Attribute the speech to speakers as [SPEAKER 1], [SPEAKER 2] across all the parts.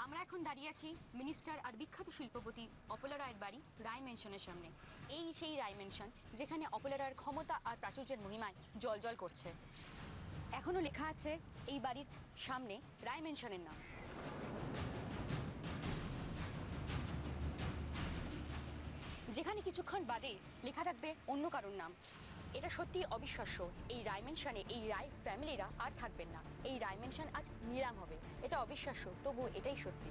[SPEAKER 1] আমরা এখন দাঁড়িয়ে আছি মিনিস্টার আর বিখ্যাত শিল্পপতি অপলা রায়ের বাড়ি রায় মেনশনের সামনে। এই সেই রায় মেনশন যেখানে অপলা রায়ের ক্ষমতা আর প্রাচুর্যের মহিমায় জল করছে। এখনো লেখা আছে এই বাড়ির সামনে রায় মেনশনের নাম। যেখানে কিছুক্ষণ বাদে লেখা থাকবে অন্য কারোর নাম। এটা সত্যি অবিশ্বাস্য। এই রায় মেনশনে এই রায় ফ্যামিলিরা আর থাকবেন না। এই রায় মেনশন আজ নিলাম হবে। এটা অবিশ্বাস্য, তবু এটাই সত্যি।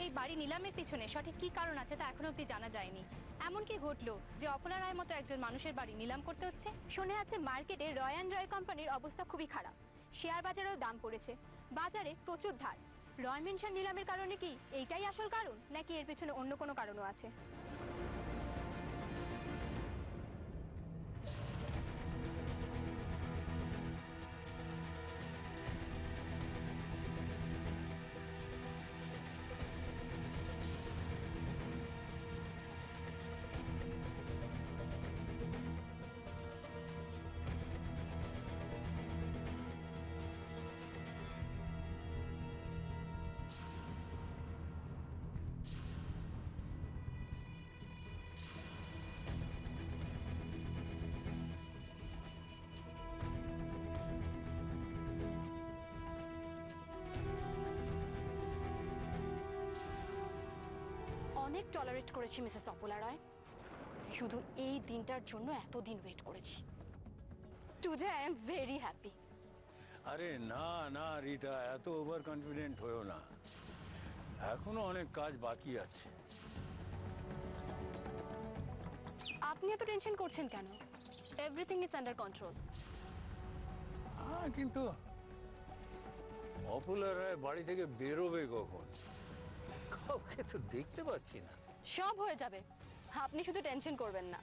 [SPEAKER 2] এই বাড়ি নিলামের পিছনে সঠিক কি কারণ আছে তা এখনো অব্দি জানা যায়নি। এমন কি ঘটলো যে অপলা রায়ের মতো একজন মানুষের বাড়ি নিলাম করতে হচ্ছে?
[SPEAKER 3] শোনা যাচ্ছে মার্কেটে রয় অ্যান্ড রয় কোম্পানির অবস্থা খুবই খারাপ। শেয়ার বাজারেও দাম পড়েছে, বাজারে প্রচুর ধার। রয় মেনশন নিলামের কারণে কি এইটাই আসল কারণ, নাকি এর পেছনে অন্য কোনো কারণও আছে?
[SPEAKER 1] অনেক টলারেট করেছি মিসেস অপলা রায়, শুধু এই দিনটার জন্য এতদিন ওয়েট করেছি। Today I am very happy.
[SPEAKER 4] আরে না না রিতা, এত ওভার কনফিডেন্ট হয়েও না, এখনো অনেক কাজ বাকি আছে।
[SPEAKER 1] আপনি এত টেনশন করছেন কেন? Everything is under control.
[SPEAKER 4] হ্যাঁ, কিন্তু অপলা রায় বাড়ি থেকে বেরোবে কখন? কাউকে তো দেখতে পাচ্ছি না।
[SPEAKER 1] সব হয়ে যাবে, আপনি শুধু টেনশন করবেন না।